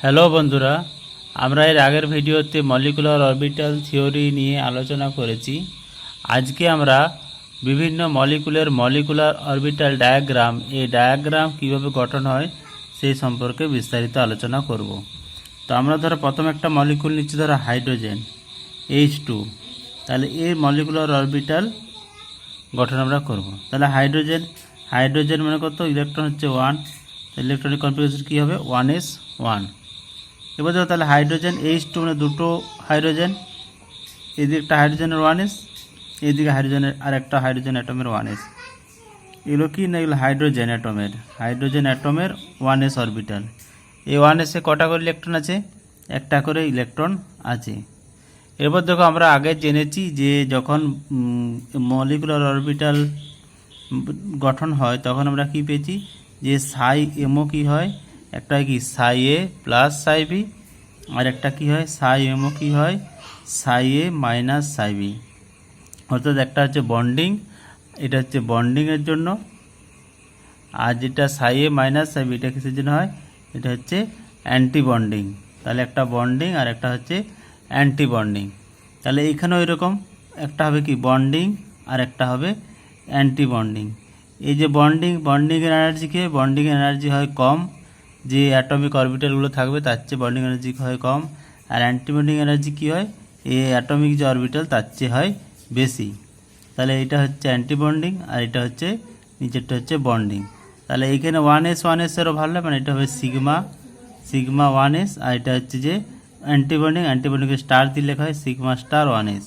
Hello বন্ধুরা, আমরা এর আগের ভিডিওতে মলিকুলার অরবিটাল থিওরি নিয়ে আলোচনা করেছি। আজকে আমরা বিভিন্ন মলিকুলার অরবিটাল ডায়াগ্রাম, এই ডায়াগ্রাম কীভাবে গঠন হয় সেই সম্পর্কে বিস্তারিত আলোচনা করব। তো আমরা ধরো প্রথম একটা মলিকুল নিচ্ছি, ধরো হাইড্রোজেন H2। তাহলে এই মলিকুলার অরবিটাল গঠন আমরা করব। তাহলে হাইড্রোজেন মানে কত, ইলেকট্রন হচ্ছে 1, ইলেকট্রনিক কনফিগারেশন কী হবে 1s1। এবার দেখো তাহলে হাইড্রোজেন H2 মানে দুটো হাইড্রোজেন, এদিকে একটা হাইড্রোজেনের 1s, এইদিকে হাইড্রোজেনের আর একটা হাইড্রোজেন অ্যাটমের 1s। এগুলো কি না, এগুলো হাইড্রোজেন অ্যাটমের 1s অরবিটাল। এই 1s-এ কটা করে ইলেকট্রন আছে, একটা করে ইলেকট্রন আছে। এরপর দেখো আমরা আগে জেনেছি যে যখন মলিকুলার অরবিটাল গঠন হয় তখন আমরা কি পেয়েছি যে সাই এমও কি হয়, একটা কি সাই এ প্লাস সাই বি, আর একটা কি হয় সাই এমও কি হয় সাই এ মাইনাস সাই বি। অর্থাৎ একটা হচ্ছে বন্ডিং, এটা হচ্ছে বন্ডিংয়ের জন্য, আর যেটা সাই এ মাইনাস সাই বি এটা কিসের জন্য হয়, এটা হচ্ছে অ্যান্টি বন্ডিং। তাহলে একটা বন্ডিং আর একটা হচ্ছে অ্যান্টি বন্ডিং। তাহলে এইখানেও এরকম একটা হবে কি বন্ডিং আর একটা হবে অ্যান্টি বন্ডিং। এই যে বন্ডিংয়ের এনার্জি কী হয়, বন্ডিংয়ের এনার্জি হয় কম, যে অ্যাটমিক অরবিটালগুলো থাকবে তার চেয়ে বন্ডিং এনার্জি হয় কম। আর অ্যান্টি বন্ডিং এনার্জি কী হয়, এই অ্যাটমিক যে অরবিটাল তার চেয়ে হয় বেশি। তাহলে এটা হচ্ছে অ্যান্টি বন্ডিং আর এটা হচ্ছে নিচেরটা হচ্ছে বন্ডিং। তাহলে এইখানে 1s-1s-এরও ভালো, মানে এটা হবে সিগমা 1s, আর এটা হচ্ছে যে অ্যান্টিবন্ডিংকে স্টার দিয়ে লেখা হয় সিগমা স্টার 1s।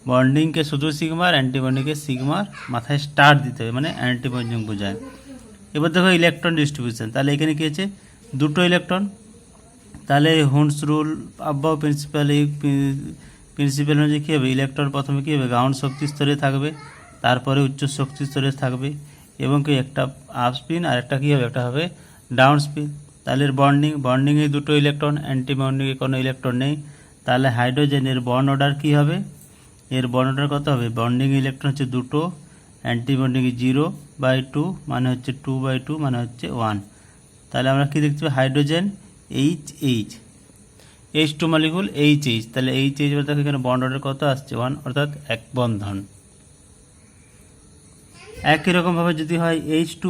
বন্ডিংকে শুধু সিগমা আর অ্যান্টিবন্ডিংকে সিগমার মাথায় স্টার দিতে হবে, মানে অ্যান্টিবন্ডিং বোঝায়। এবার দেখো ইলেকট্রন ডিস্ট্রিবিউশন। তাহলে এখানে কী আছে, দুটো ইলেকট্রন। তাহলে হুন্ডস রুল আব্বাও প্রিন্সিপাল অনুযায়ী কী হবে, ইলেকট্রন প্রথমে কী হবে গ্রাউন্ড শক্তি স্তরে থাকবে, তারপরে উচ্চ শক্তি স্তরে থাকবে, এবং কি একটা আপ স্পিন আর একটা কী হবে, একটা হবে ডাউন স্পিন। তাহলে বন্ডিংয়ে দুটো ইলেকট্রন, অ্যান্টি বন্ডিংয়ে কোনো ইলেকট্রন নেই। তাহলে হাইড্রোজেনের বন্ড অর্ডার কী হবে, এর বন্ড অর্ডার কত হবে, বন্ডিং ইলেকট্রন হচ্ছে দুটো, অ্যান্টি বন্ডিংয়ে 0/2 মানে হচ্ছে 2/2 মানে হচ্ছে 1। তাহলে আমরা কি দেখতে পাই, হাইড্রোজেন H2 মলিকুল HH। তাহলে HH অর্থাৎ এখানে বন্ড অর্ডার কত আসছে 1, অর্থাৎ এক বন্ধন। একই রকমভাবে যদি হয় H2+,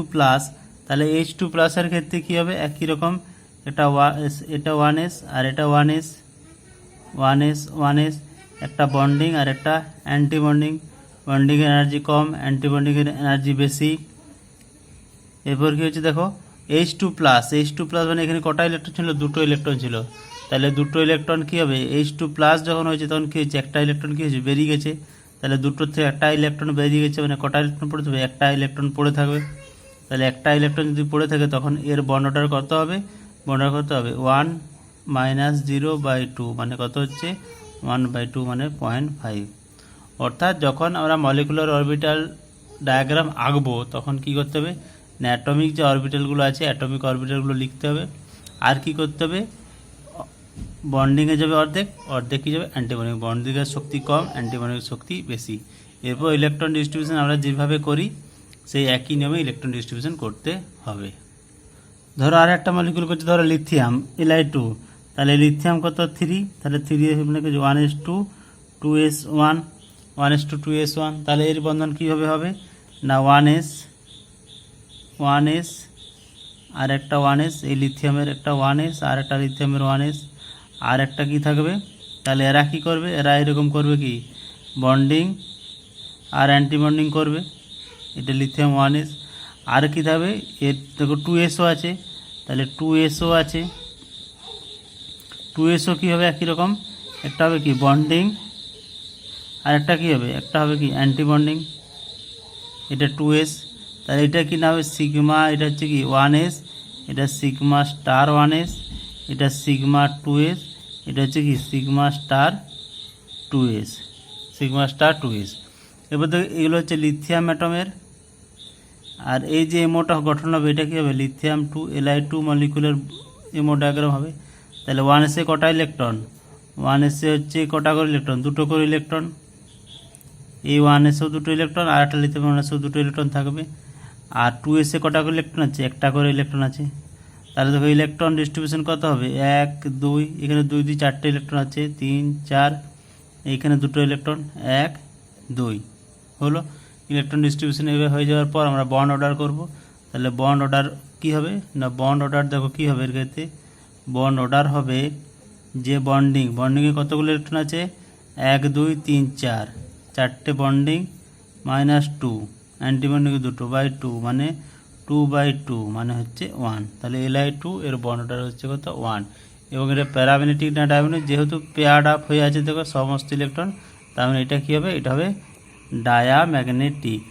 তাহলে H2+-এর ক্ষেত্রে কী হবে, একই রকম, এটা 1s আর এটা 1s, একটা বন্ডিং আর একটা অ্যান্টি বন্ডিং। বন্ডিংয়ের এনার্জি কম, অ্যান্টি বন্ডিংয়ের এনার্জি বেশি। এরপর কী হচ্ছে দেখো H2+ মানে এখানে কটা ইলেকট্রন ছিল, দুটো ইলেকট্রন ছিল। তাহলে দুটো ইলেকট্রন কী হবে, H2+ যখন হয়েছে তখন কী হয়েছে, একটা ইলেকট্রন কী হয়েছে বেরিয়ে গেছে। তাহলে দুটোর থেকে একটা ইলেকট্রন বেরিয়ে গেছে, মানে কটা ইলেকট্রন পড়ে থাকবে, একটা ইলেকট্রন পড়ে থাকবে। তাহলে একটা ইলেকট্রন যদি পড়ে থাকে তখন এর বন্ড অর্ডার কত হবে, 1 - 0/2 মানে কত হচ্ছে 1/2 মানে 0.5। অর্থাৎ যখন আমরা মলিকুলার অরবিটাল ডায়াগ্রাম আঁকবো তখন কি করতে হবে, অ্যাটমিক যে অরবিটালগুলো আছে অ্যাটমিক অরবিটালগুলো লিখতে হবে, আর কি করতে হবে, বন্ডিংয়ে যাবে অর্ধেক কী যাবে অ্যান্টিবন্ডিং। বন্ডিংয়ের শক্তি কম, অ্যান্টিবন্ডিংয়ের শক্তি বেশি। এরপর ইলেকট্রন ডিস্ট্রিবিউশন আমরা যেভাবে করি সেই একই নিয়মে ইলেকট্রন ডিস্ট্রিবিউশন করতে হবে। ধরো আর একটা মলিকুল করছে, ধরো লিথিয়াম Li2। তাহলে লিথিয়াম কত 3, তাহলে 3 মানে 1s2 তাহলে এর বন্ধন কীভাবে হবে না 1s আর একটা 1s, এই লিথিয়ামের একটা 1s আর একটা লিথিয়ামের 1s, আর একটা কি থাকবে। তাহলে এরা কি করবে, এরা এরকম করবে কি বন্ডিং আর অ্যান্টি বন্ডিং করবে, এটা লিথিয়াম 1s। আর কি থাকবে, এর দেখো 2sও আছে, তাহলে 2sও আছে, 2sও কী হবে একই রকম, একটা হবে কি বন্ডিং আর একটা কী হবে, একটা হবে কি অ্যান্টি বন্ডিং, এটা 2s। তাহলে এটা কি না হবে সিগমা, এটা হচ্ছে কি 1s, এটা সিগমা স্টার 1s, এটা সিগমা 2s, এটা হচ্ছে কি সিগমা স্টার 2s। এবার দেখো এগুলো হচ্ছে লিথিয়াম অ্যাটমের, আর এই যে এমোটা গঠন হবে এটা কী হবে, লিথিয়াম 2 Li2 মলিকুলার এমো ডায়াগ্রাম হবে। তাহলে 1s-এ কটা ইলেকট্রন, 1s-এ হচ্ছে কটা করে ইলেকট্রন, দুটো করে ইলেকট্রন। এই 1s-এও দুটো ইলেকট্রন আর একটা লিথিয়াম 1s-এও দুটো ইলেকট্রন থাকবে। আর 2s-এ কটা করে ইলেকট্রন আছে, একটা করে ইলেকট্রন আছে। তাহলে দেখো ইলেকট্রন ডিস্ট্রিবিউশন কত হবে 1 2, এখানে 2 2 4টে ইলেকট্রন আছে, 3 4, এইখানে দুটো ইলেকট্রন 1 2 হলো ইলেকট্রন ডিস্ট্রিবিউশন। এভাবে হয়ে যাওয়ার পর আমরা বন্ড অর্ডার করব। তাহলে বন্ড অর্ডার কি হবে না, বন্ড অর্ডার দেখো কি হবে এর ক্ষেত্রে, বন্ড অর্ডার হবে যে বন্ডিংয়ে কতগুলো ইলেকট্রন আছে 1 2 3 4, 4টে বন্ডিং -2, অ্যান্টিবন্ডিং দুটো বাই 2 মানে 2/2 মানে হচ্ছে 1। তাহলে Li2 এর বন্ড অর্ডার হচ্ছে কত 1। এবং এটা প্যারাম্যাগনেটিক না ডায়াম্যাগনেটিক, যেহেতু পেয়ার্ড আপ হয়ে আছে দেখো সমস্ত ইলেকট্রন, তার মানে এটা কী হবে, এটা হবে ডায়াম্যাগনেটিক।